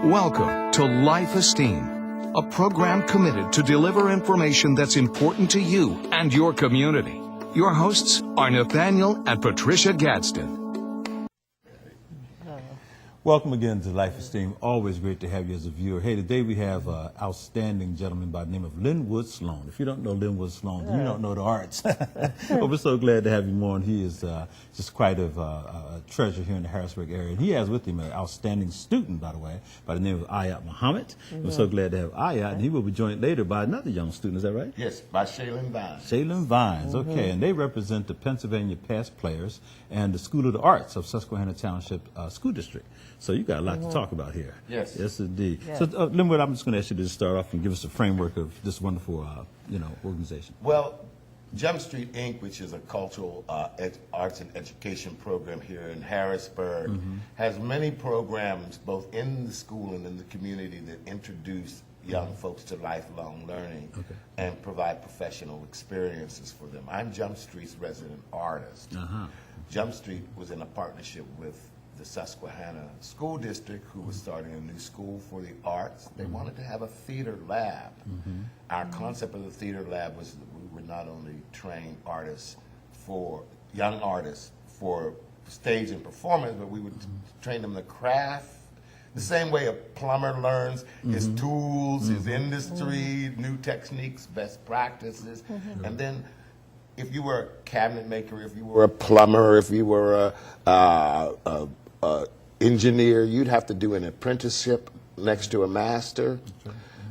Welcome to Life Esteem, a program committed to deliver information that's important to you and your community. Your hosts are Nathaniel and Patricia Gadsden. Welcome again to Life Esteem. Always great to have you as a viewer. Hey, today we have an outstanding gentleman by the name of Lenwood Sloan. If you don't know Lenwood Sloan, then you don't know the arts. But we're so glad to have him on. He is just quite a treasure here in the Harrisburg area. And he has with him an outstanding student, by the way, by the name of Ayat Muhammad. We're so glad to have Ayat, and he will be joined later by another young student. Is that right? Yes, by Shailen Vines. Shailen Vines, okay. And they represent the Pennsylvania Past Players and the School of the Arts of Susquehanna Township School District. So you got a lot to talk about here. Yes. Yes, indeed. Yes. So, Lenwood, I'm just going to ask you to start off and give us a framework of this wonderful, organization. Well, Jump Street, Inc., which is a cultural arts and education program here in Harrisburg, has many programs both in the school and in the community that introduce young folks to lifelong learning and provide professional experiences for them. I'm Jump Street's resident artist. Jump Street was in a partnership with the Susquehanna School District, who was starting a new school for the arts. They wanted to have a theater lab. Our concept of the theater lab was that we would not only train artists for, young artists for stage and performance, but we would train them the craft, the same way a plumber learns his tools, his industry, new techniques, best practices, and then if you were a cabinet maker, if you were a plumber, if you were a engineer, you'd have to do an apprenticeship next to a master.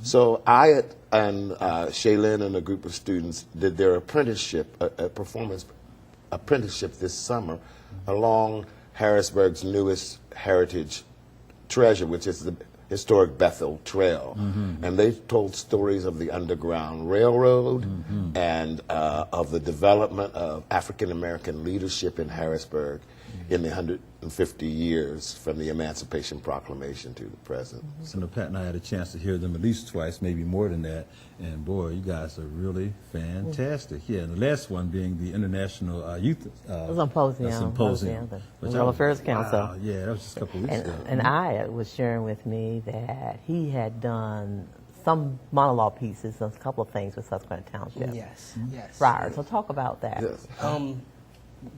So Ayat and Shailen and a group of students did their apprenticeship, a performance apprenticeship this summer along Harrisburg's newest heritage treasure, which is the historic Bethel Trail. And they told stories of the Underground Railroad and of the development of African American leadership in Harrisburg in the 150 years from the Emancipation Proclamation to the present. So Pat and I had a chance to hear them at least twice, maybe more than that. And boy, you guys are really fantastic. Yeah, and the last one being the International Youth Symposium. Which World Affairs Council. Wow, yeah, that was just a couple of weeks ago. And I was sharing with me that he had done some monologue pieces, a couple of things with Susquehanna Township. Yes. Prior. So talk about that. Yes.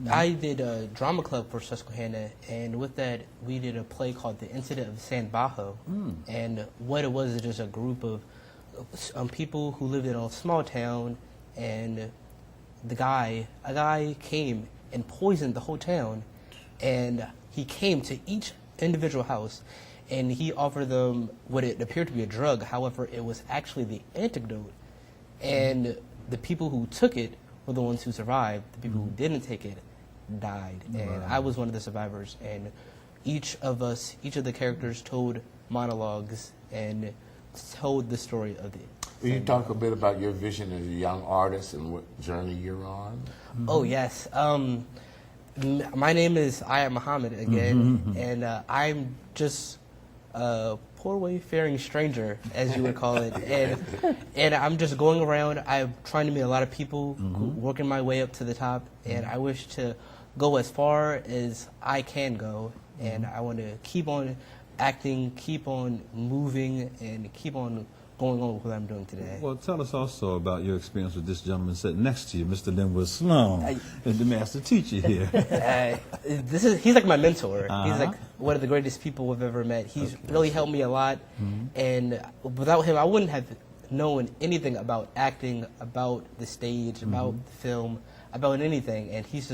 I did a drama club for Susquehanna, and with that, we did a play called The Incident of San Bajo. And what it was is just a group of people who lived in a small town, and a guy came and poisoned the whole town, and he came to each individual house, and he offered them what it appeared to be a drug. However, it was actually the antidote, and the people who took it were the ones who survived. The people who didn't take it died. And I was one of the survivors. And each of the characters told monologues and told the story of it. Will you talk a bit about your vision as a young artist and what journey you're on? Oh, yes. My name is Ayat Muhammad again, and I'm just a poor wayfaring stranger, as you would call it, and I'm just going around. I'm trying to meet a lot of people, working my way up to the top, and I wish to go as far as I can go, and I want to keep on acting, keep on moving, and keep on going on with what I'm doing today. Well, tell us also about your experience with this gentleman sitting next to you, Mr. Lenwood Sloan, the master teacher here. He's like my mentor. He's like one of the greatest people we've ever met. He's really helped me a lot, and without him, I wouldn't have known anything about acting, about the stage, about film, about anything. And he's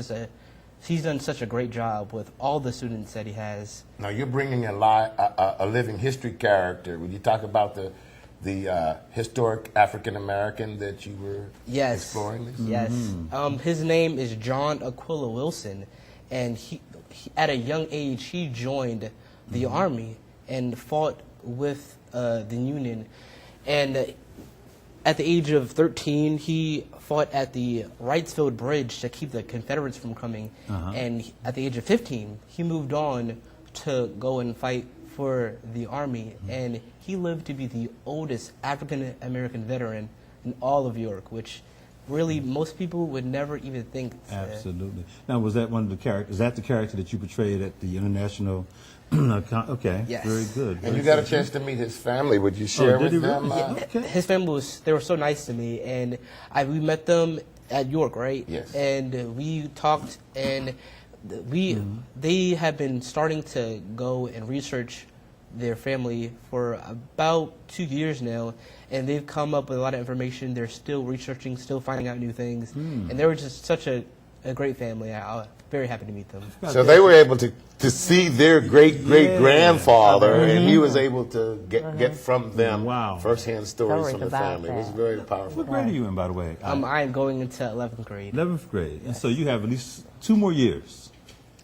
done such a great job with all the students that he has. Now you're bringing a living history character. Would you talk about the historic African American that you were exploring this? Yes. His name is John Aquila Wilson, and he at a young age he joined the Army and fought with the Union, and at the age of 13 he fought at the Wrightsfield Bridge to keep the Confederates from coming, and at the age of 15 he moved on to go and fight for the Army, and he lived to be the oldest African American veteran in all of York, which really most people would never even think. Absolutely. Now, was that one of the characters? Is that the character that you portrayed at the International Okay, Yes. very good. And you got a chance to meet his family. Would you share did with he them? really? Okay. His family they were so nice to me, and we met them at York, right? Yes. And we talked, and they have been starting to go and research their family for about 2 years now, and they've come up with a lot of information. They're still researching, still finding out new things, and they were just such a great family. I was very happy to meet them. So they were able to see their great-great-grandfather, and he was able to get from them firsthand stories from the family. It was very powerful. What grade are you in, by the way? I am going into 11th grade. 11th grade. And so you have at least 2 more years.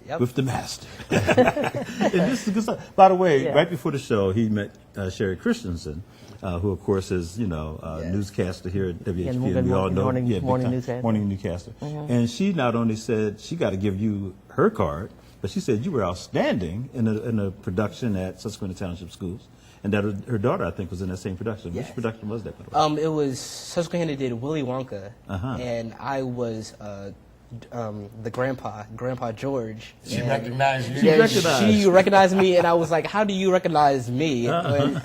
Yep. With the master. And this is good stuff. By the way, right before the show, he met Sherry Christensen, who, of course, is, newscaster here at WHP. And we all know. Morning newscaster. Morning newscaster. And she not only said she got to give you her card, but she said you were outstanding in a production at Susquehanna Township Schools. And that her daughter, I think, was in that same production. Yes. Which production was that, by the way? It was Susquehanna did Willy Wonka, and I was the Grandpa George. She recognized you. She recognized me, and I was like, "How do you recognize me?" And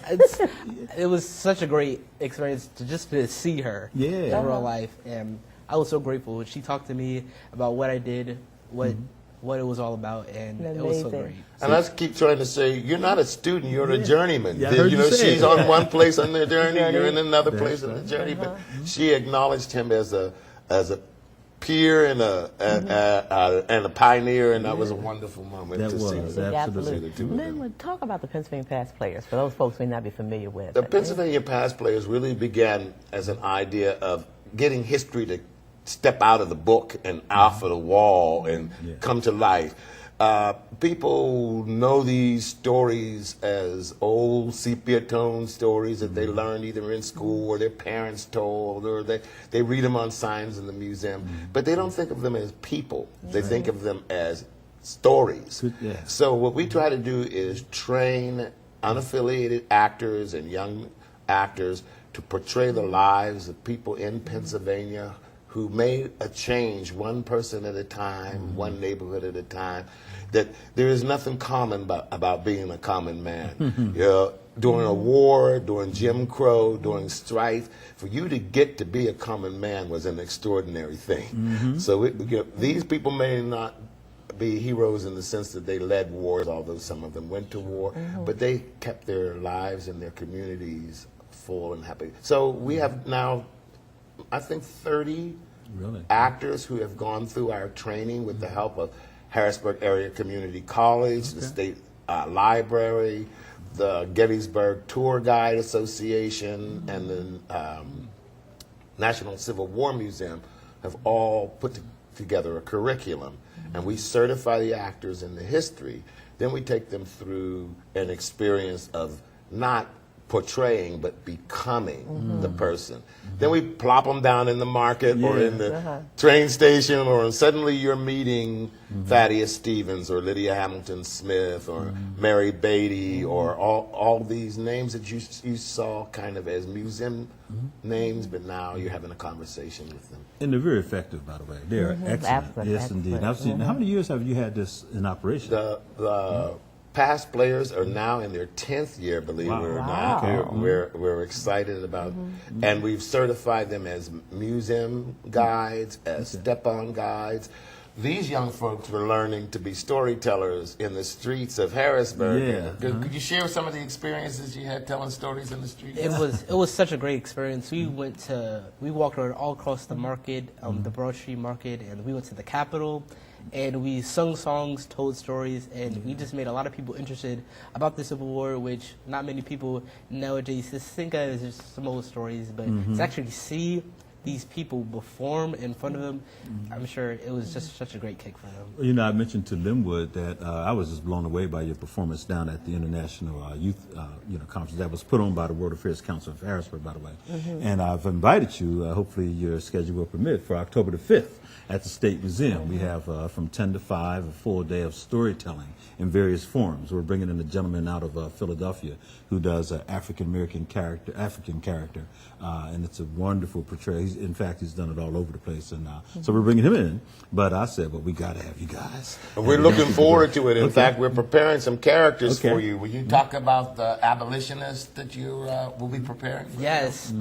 it was such a great experience to see her in real life, and I was so grateful. She talked to me about what I did, what it was all about, and it was so great. And I keep trying to say, you're not a student, you're a journeyman. Yeah, I heard you say she's it. on one place on the journey, you're in another place on the journey. But she acknowledged him as a peer and a pioneer, and that was a wonderful moment to see. Absolutely. Lenwood, talk about the Pennsylvania Pass players for those folks who may not be familiar with. The Pennsylvania Pass players really began as an idea of getting history to step out of the book and off of the wall and come to life. People know these stories as old sepia tone stories that they learned either in school or their parents told, or they read them on signs in the museum. But they don't think of them as people. They think of them as stories. So what we try to do is train unaffiliated actors and young actors to portray the lives of people in Pennsylvania who made a change one person at a time, one neighborhood at a time, that there is nothing common about being a common man. During a war, during Jim Crow, during strife, for you to get to be a common man was an extraordinary thing. So these people may not be heroes in the sense that they led wars, although some of them went to war, but they kept their lives and their communities full and happy. So we have now, I think, 30 actors who have gone through our training with the help of Harrisburg Area Community College, the State Library, the Gettysburg Tour Guide Association, and the National Civil War Museum have all put together a curriculum. And we certify the actors in the history. Then we take them through an experience of not portraying but becoming the person. Then we plop them down in the market or in the train station, or suddenly you're meeting Thaddeus Stevens or Lydia Hamilton Smith or Mary Beatty or all these names that you saw kind of as museum names, but now you're having a conversation with them. And they're very effective, by the way. They're excellent. Yes, indeed. I've seen. How many years have you had this in operation? The past players are now in their 10th year, believe it or not. We're excited about, and we've certified them as museum guides, as step-on guides. These young folks were learning to be storytellers in the streets of Harrisburg. Could you share some of the experiences you had telling stories in the streets? It was such a great experience. We walked around all across the market, the Broad Street Market, and we went to the Capitol. And we sung songs, told stories, and we just made a lot of people interested about the Civil War, which not many people nowadays just think of as just some old stories, but to actually see these people perform in front of them, I'm sure it was just such a great kick for them. You know, I mentioned to Lenwood that I was just blown away by your performance down at the International Youth Conference that was put on by the World Affairs Council of Harrisburg, by the way. And I've invited you, hopefully your schedule will permit, for October the 5th. At the State Museum. We have from 10 to 5 a full day of storytelling in various forms. We're bringing in a gentleman out of Philadelphia who does African character, and it's a wonderful portrayal. in fact, he's done it all over the place. And so we're bringing him in. But I said, well, we got to have you guys. We're looking forward to it. In Okay. fact, we're preparing some characters Okay. for you. Will you talk about the abolitionist that you will be preparing for? Yes,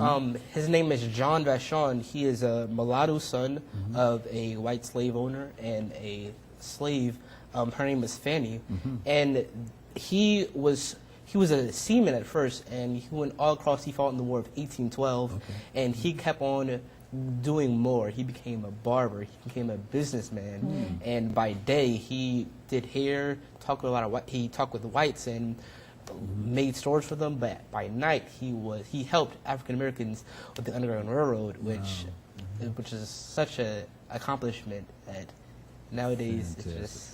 his name is John Vachon. He is a mulatto son of a white slave owner and a slave. Her name is Fanny, and he was a seaman at first, and he went all across. He fought in the War of 1812, and he kept on doing more. He became a barber. He became a businessman, and by day he did hair. He talked with the whites and made stores for them. But by night he helped African Americans with the Underground Railroad, which is such a accomplishment that nowadays it's just.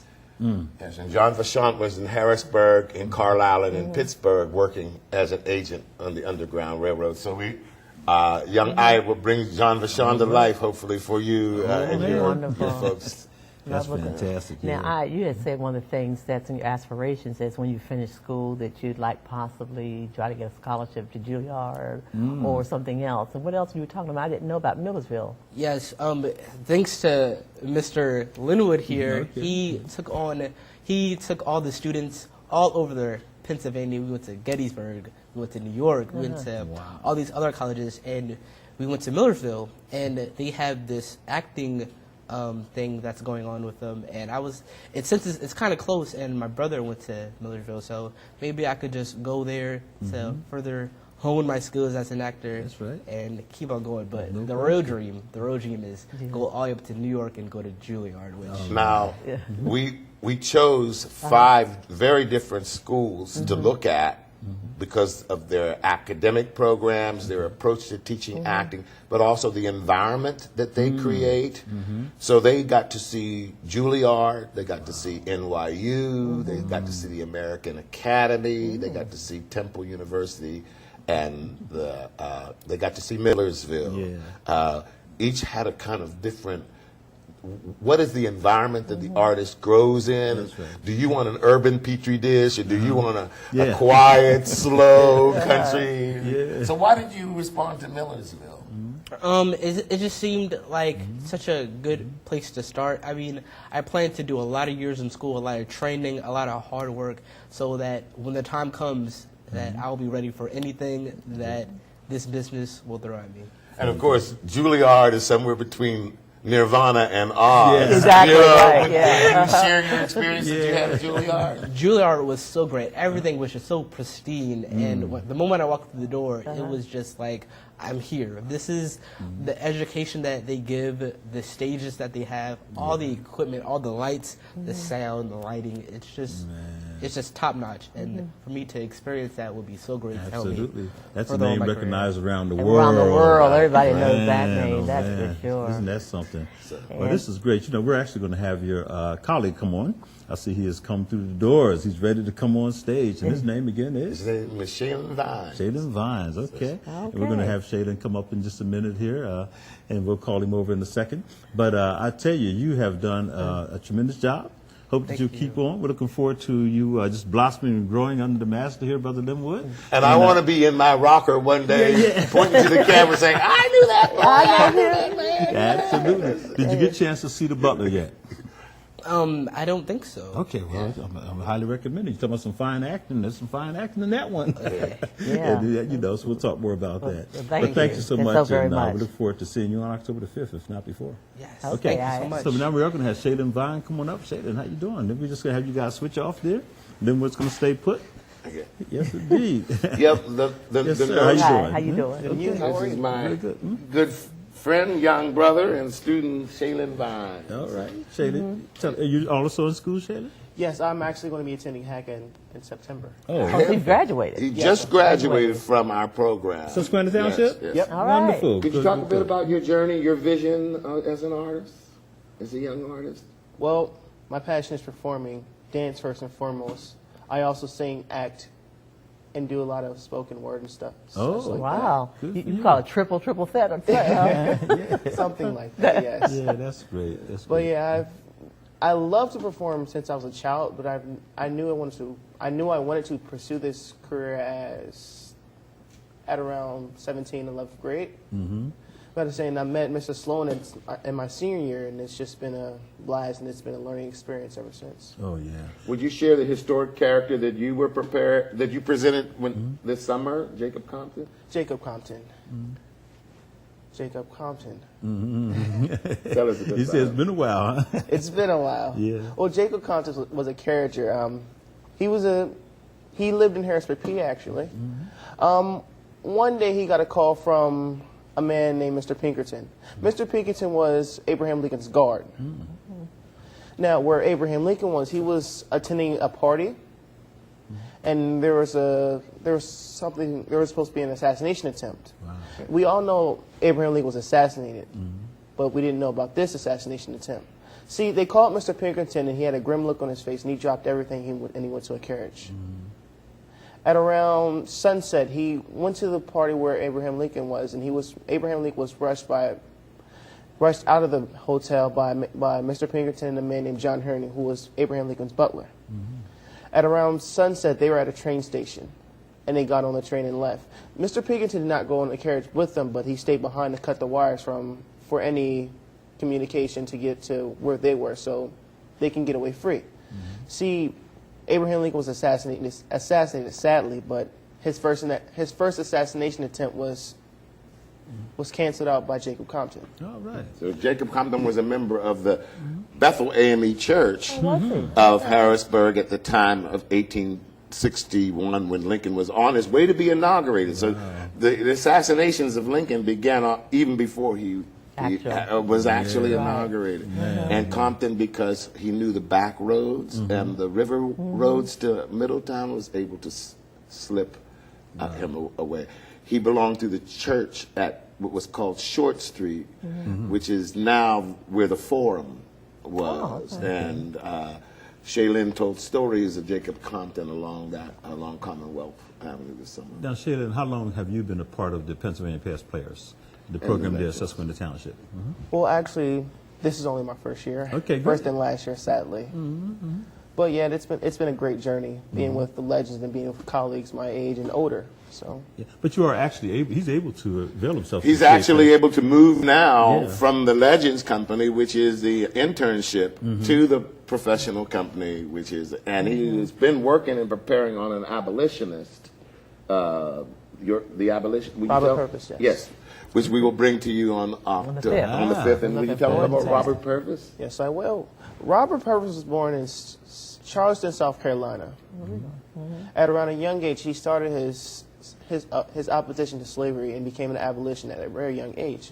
Yes, and John Vachon was in Harrisburg, in Carlisle, and in Pittsburgh working as an agent on the Underground Railroad. So young Ayat will bring John Vachon to life, hopefully, for you and your Wonderful. folks. That's fantastic. Now, you had said one of the things that's in your aspirations is when you finish school that you'd like possibly try to get a scholarship to Juilliard or something else. And what else were you talking about? I didn't know about Millersville. Yes, thanks to Mr. Lenwood here, Okay. he took all the students all over Pennsylvania. We went to Gettysburg, we went to New York, we went to all these other colleges, and we went to Millersville, and they have this acting thing that's going on with them, and since it's kind of close, and my brother went to Millersville, so maybe I could just go there to further hone my skills as an actor. That's right. And keep on going. But the real dream is go all the way up to New York and go to Juilliard. Which Now, we chose 5 very different schools to look at because of their academic programs, their approach to teaching acting, but also the environment that they create. So they got to see Juilliard, they got to see NYU, they got to see the American Academy, they got to see Temple University, and they got to see Millersville. Each had a kind of different. What is the environment that the artist grows in? That's right. Do you want an urban petri dish, or do you want a quiet, slow country? So why did you respond to Millersville? it just seemed like such a good place to start. I mean, I plan to do a lot of years in school, a lot of training, a lot of hard work, so that when the time comes, that I'll be ready for anything that this business will throw at me. And of course, Juilliard is somewhere between Nirvana and Oz. Yeah. Exactly You know, right, yeah. Can you share your experience that you had at Juilliard? Juilliard was so great. Everything was just so pristine. And the moment I walked through the door, it was just like, I'm here. This is the education that they give, the stages that they have, all the equipment, all the lights, the sound, the lighting. It's just top notch. And for me to experience that would be so great to help me. Absolutely. That's a further on name my career. recognized around the And world. around the world, everybody knows that Man, name, oh, that's man. for sure. Isn't that something? Well, this is great. You know, we're actually going to have your colleague come on. I see he has come through the doors. He's ready to come on stage. And his name again is? His name is Shailen Vines. Shailen Vines, okay. And we're going to have Shailen come up in just a minute here, and we'll call him over in a second. But I tell you, you have done a tremendous job. Hope that you keep on. We're looking forward to you just blossoming and growing under the master here, Brother Linwood. And I want to be in my rocker one day, pointing to the camera saying, I knew that man. I knew that man. Absolutely. Did you get a chance to see the Butler yet? I don't think so. Okay, well, I'm highly recommending. You're talking about some fine acting. There's some fine acting in that one. Yeah. And, you know, so we'll talk more about that. thank Thank you. you so Thank much. so very and much. we look forward to seeing you on October the 5th, if not before. Yes. Okay. Thank you so much. So now we are going to have Shailen Vine come on up. Shailen, how you doing? Then we're just going to have you guys switch off there. Then what's going to stay put? Yes, indeed. Yep, Yes, the sir. How you Hi, doing? how you doing? This is my Very good. good friend, young brother, and student, Shailen Vines. All right. Shailen, are you also in school, Shailen? Yes, I'm actually going to be attending Hack in September. Oh, so you graduated. He just graduated from our program. Susquehanna Township? Yes. Yep. All right. Wonderful. Could you Good, talk a good, bit good. about your journey, your vision as an artist, as a young artist? Well, my passion is performing, dance first and foremost. I also sing, act, and do a lot of spoken word and stuff. Oh, Stuff like Wow. Good You, for you you. call it triple set on set, huh? that. Something like that, yes. Yeah, that's great. That's But great. yeah, I love to perform since I was a child, but I knew I wanted to pursue this career at around 17, 11th grade. Mm-hmm. But About to say, and I met Mr. Sloan in my senior year, and it's just been a blast, and it's been a learning experience ever since. Oh, yeah. Would you share the historic character that you were that you presented this summer, Jacob Compton? Jacob Compton. Jacob Compton. Tell us a bit He about says it's him. been a while. Huh? It's been a while. Yeah. Well, Jacob Compton was a character. He lived in Harrisburg, PA, actually. One day he got a call from a man named Mr. Pinkerton. Mr. Pinkerton was Abraham Lincoln's guard. Now, where Abraham Lincoln was, he was attending a party, and there was supposed to be an assassination attempt. Wow. We all know Abraham Lincoln was assassinated, but we didn't know about this assassination attempt. See, they called Mr. Pinkerton, and he had a grim look on his face, and he dropped everything, and he went to a carriage. At around sunset, he went to the party where Abraham Lincoln was, and Abraham Lincoln was rushed out of the hotel by Mr. Pinkerton and a man named John Herring, who was Abraham Lincoln's butler. At around sunset, they were at a train station, and they got on the train and left. Mr. Pinkerton did not go on the carriage with them, but he stayed behind to cut the wires for any communication to get to where they were, so they can get away free. See, Abraham Lincoln was assassinated sadly, but his first assassination attempt was canceled out by Jacob Compton. All right. So Jacob Compton was a member of the Bethel AME Church of Harrisburg at the time of 1861 when Lincoln was on his way to be inaugurated. So the assassinations of Lincoln began even before he was actually inaugurated. And Compton, because he knew the back roads and the river roads to Middletown, was able to slip him away. He belonged to the church at what was called Short Street, which is now where the Forum was. And Shailen told stories of Jacob Compton along Commonwealth Avenue this summer. Now, Shailen, how long have you been a part of the Pennsylvania Past Players, the program there at Susquehanna Township? Well, actually, this is only my first year. Okay, good. First and last year, sadly. But yeah, it's been a great journey being with the legends and being with colleagues my age and older. So. Yeah. But you are actually he's able to avail himself. He's actually able to move now from the Legends Company, which is the internship, to the professional company, which is, and he has been working and preparing on an abolitionist. The abolition. Robert Purvis, yes. Yes, which we will bring to you on the 5th. And will you tell us about Robert Purvis? Yes, I will. Robert Purvis was born in Charleston, South Carolina. At around a young age, he started his opposition to slavery and became an abolitionist at a very young age.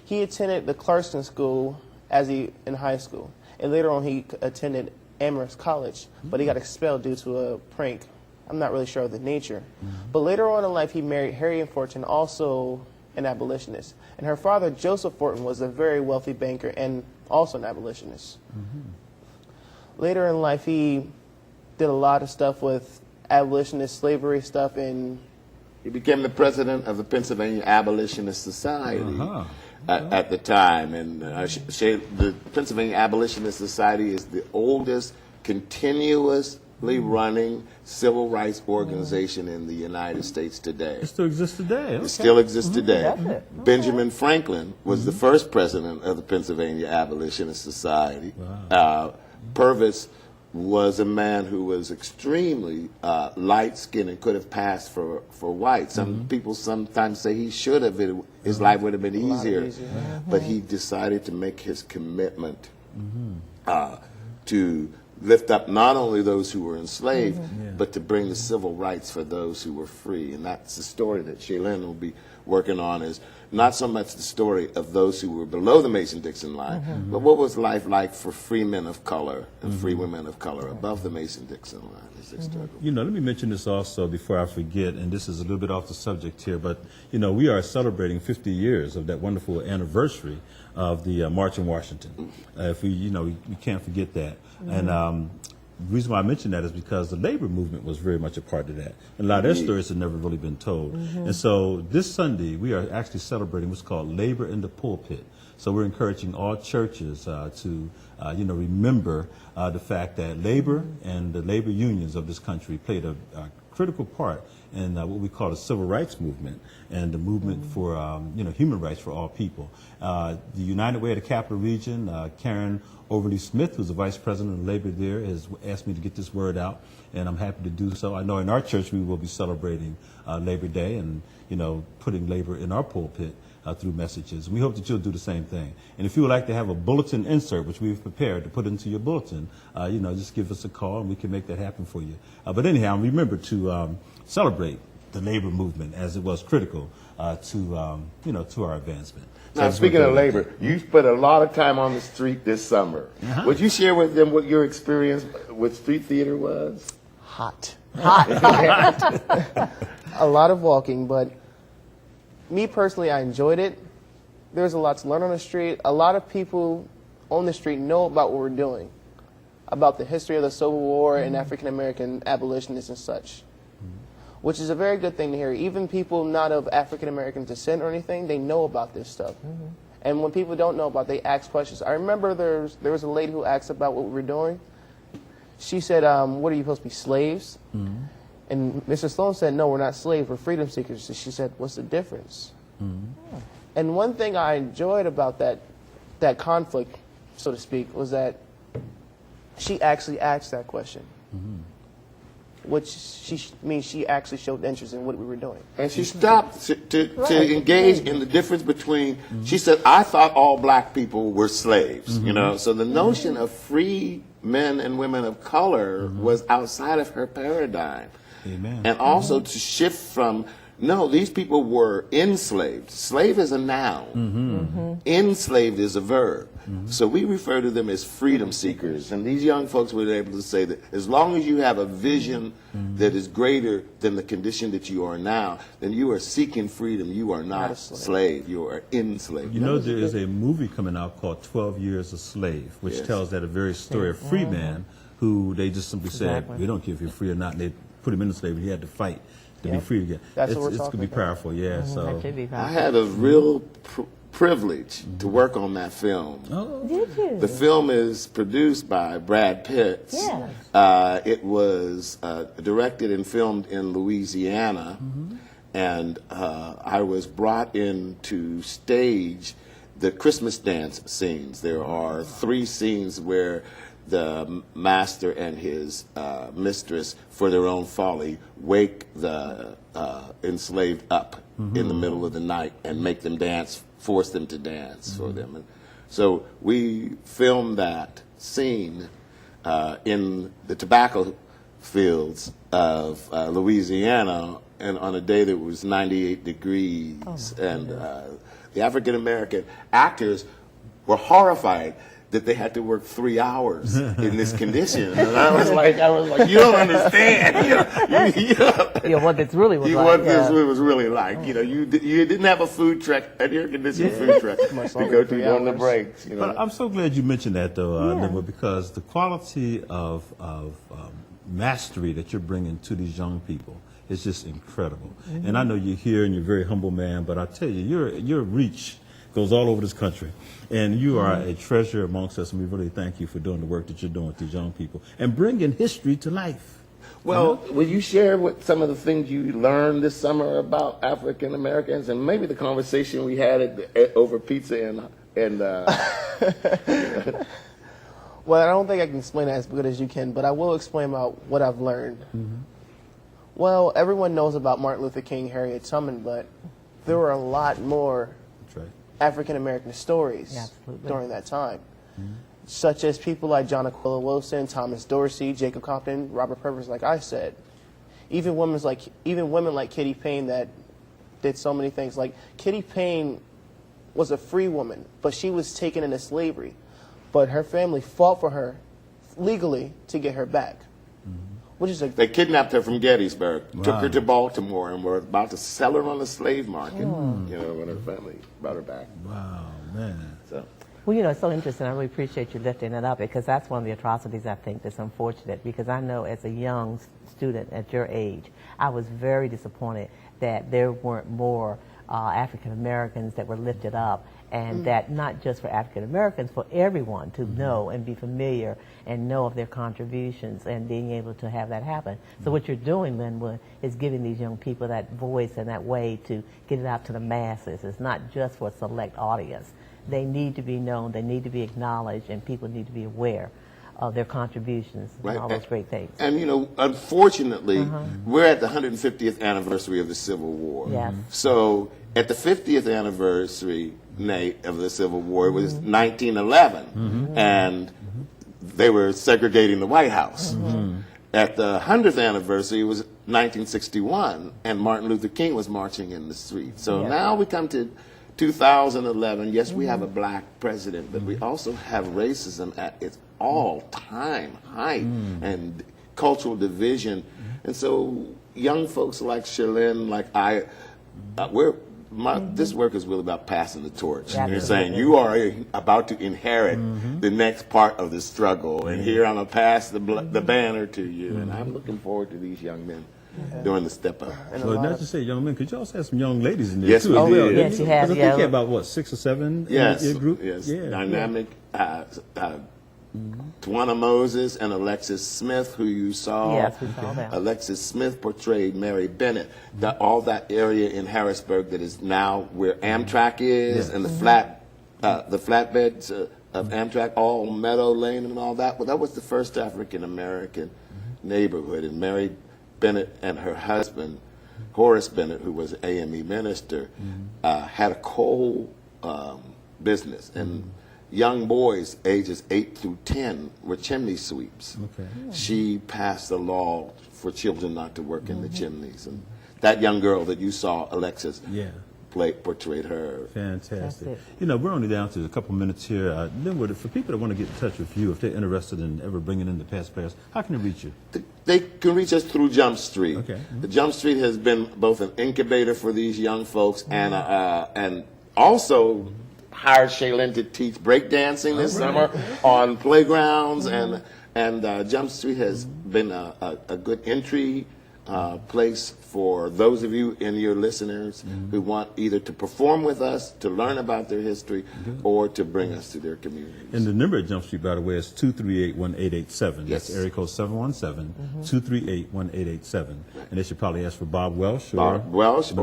He attended the Clarkston School in high school, and later on he attended Amherst College, but he got expelled due to a prank. I'm not really sure of the nature. But later on in life, he married Harriet Fortune, also an abolitionist. And her father, Joseph Fortune, was a very wealthy banker and also an abolitionist. Later in life, he did a lot of stuff with abolitionist slavery stuff, and he became the president of the Pennsylvania Abolitionist Society at the time. And the Pennsylvania Abolitionist Society is the oldest continuously running civil rights organization in the United States today. It still exists today. It still exists today. Benjamin Franklin was the first president of the Pennsylvania Abolitionist Society. Purvis was a man who was extremely light-skinned and could have passed for white. Some people sometimes say he should have. His life would have been easier. But he decided to make his commitment to lift up not only those who were enslaved, but to bring the civil rights for those who were free. And that's the story that Shailen will be working on, is not so much the story of those who were below the Mason-Dixon line, but what was life like for free men of color and free women of color above the Mason-Dixon line as they struggled. You know, let me mention this also before I forget, and this is a little bit off the subject here, but, you know, we are celebrating 50 years of that wonderful anniversary of the March in Washington. If we can't forget that. And the reason why I mention that is because the labor movement was very much a part of that. And a lot of their stories have never really been told. And so this Sunday, we are actually celebrating what's called Labor in the Pulpit. So we're encouraging all churches to, remember the fact that labor and the labor unions of this country played a critical part in what we call the civil rights movement and the movement for human rights for all people. The United Way of the Capital Region, Karen Overly Smith, who's the vice president of labor there, has asked me to get this word out, and I'm happy to do so. I know in our church we will be celebrating Labor Day and putting labor in our pulpit through messages. We hope that you'll do the same thing. And if you would like to have a bulletin insert, which we've prepared to put into your bulletin, just give us a call and we can make that happen for you. But anyhow, remember to celebrate the labor movement as it was critical to our advancement. Now, speaking of labor, you spent a lot of time on the street this summer. Would you share with them what your experience with street theater was? Hot. A lot of walking, but me personally, I enjoyed it. There's a lot to learn on the street. A lot of people on the street know about what we're doing, about the history of the Civil War and African American abolitionists and such, which is a very good thing to hear. Even people not of African American descent or anything, they know about this stuff. And when people don't know about it, they ask questions. I remember there was a lady who asked about what we were doing. She said, what are you supposed to be, slaves? And Mr. Sloan said, no, we're not slaves, we're freedom seekers. So she said, what's the difference? And one thing I enjoyed about that conflict, so to speak, was that she actually asked that question, which she actually showed interest in what we were doing. And she stopped to engage in the difference between, she said, I thought all black people were slaves, so the notion of free men and women of color was outside of her paradigm. Amen. And also to shift from, no, these people were enslaved. Slave is a noun. Enslaved is a verb. So we refer to them as freedom seekers. And these young folks were able to say that as long as you have a vision that is greater than the condition that you are now, then you are seeking freedom. You are not a slave. You are enslaved. You know, there is a movie coming out called 12 Years a Slave, which tells that a very story of free man who they just simply said, we don't care if you're free or not, and they put him into slavery. He had to fight to be free again. That's what we're it's talking going to be about. powerful, yeah. So I had a real privilege to work on that film. Did you? The film is produced by Brad Pitt. Yes. It was directed and filmed in Louisiana, and I was brought in to stage the Christmas dance scenes. There are 3 scenes where the master and his mistress, for their own folly, wake the enslaved up in the middle of the night and make them dance, force them to dance for them. And so we filmed that scene in the tobacco fields of Louisiana, and on a day that was 98 degrees. And the African American actors were horrified that they had to work 3 hours in this condition. And I was like, you don't understand. What this really was like. What this was really like. You didn't have a food truck, an air-conditioned food truck to go to during the breaks. But I'm so glad you mentioned that, though, Lenwood, because the quality of mastery that you're bringing to these young people is just incredible. And I know you're here and you're a very humble man, but I tell you, your reach goes all over this country. And you are a treasure amongst us, and we really thank you for doing the work that you're doing with these young people and bringing history to life. Well, will you share what some of the things you learned this summer about African Americans, and maybe the conversation we had over pizza and Well, I don't think I can explain it as good as you can, but I will explain about what I've learned. Well, everyone knows about Martin Luther King, Harriet Tubman, but there were a lot more African American stories during that time, such as people like John Aquila Wilson, Thomas Dorsey, Jacob Compton, Robert Purvis, like I said. Even women like Kitty Payne that did so many things. Like Kitty Payne was a free woman, but she was taken into slavery. But her family fought for her legally to get her back. Which is they kidnapped her from Gettysburg, took her to Baltimore, and were about to sell her on the slave market. When her family brought her back. Wow, man. So. Well, it's so interesting. I really appreciate you lifting that up, because that's one of the atrocities I think that's unfortunate, because I know as a young student at your age, I was very disappointed that there weren't more African Americans that were lifted up and that not just for African Americans, for everyone to know and be familiar and know of their contributions and being able to have that happen. So what you're doing, Lenwood, is giving these young people that voice and that way to get it out to the masses. It's not just for a select audience. They need to be known, they need to be acknowledged, and people need to be aware of their contributions and all those great things. And you know, unfortunately, we're at the 150th anniversary of the Civil War. Yes. So at the 50th anniversary, Nate, of the Civil War, it was 1911, and they were segregating the White House. At the 100th anniversary, it was 1961, and Martin Luther King was marching in the streets. So now we come to 2011. Yes, we have a black president, but we also have racism at its all-time height and cultural division. And so young folks like Shailen, like this work is really about passing the torch. You're saying you are about to inherit the next part of the struggle, and here I'm going to pass the banner to you. And I'm looking forward to these young men doing the step up. Well, not to say young men, because you also have some young ladies in there Yes, too. we as did. well. Yes, you have, I think you had about, what, 6 or 7 in your group? Yes, Yeah. dynamic. Tawana Moses and Alexis Smith, who you saw. Yes, we saw that. Alexis Smith portrayed Mary Bennett. All that area in Harrisburg that is now where Amtrak is, and the flatbeds of Amtrak, all Meadow Lane and all that. Well, that was the first African American neighborhood, and Mary Bennett and her husband, Horace Bennett, who was an AME minister, had a coal business, and young boys ages 8 through 10 were chimney sweeps. Okay. She passed a law for children not to work in the chimneys, and that young girl that you saw, Alexis, portrayed her. Fantastic. You know, we're only down to a couple minutes here. Lenwood, for people that want to get in touch with you, if they're interested in ever bringing in the past players, how can they reach you? They can reach us through Jump Street. Okay. The Jump Street has been both an incubator for these young folks and also hired Shailen to teach breakdancing this summer on playgrounds, and Jump Street has been a good entry place for those of you and your listeners who want either to perform with us, to learn about their history, or to bring us to their communities. And the number at Jump Street, by the way, is 238-1887. Yes. That's area code 717-238-1887. And they should probably ask for Bob Welsh. Bob Welsh or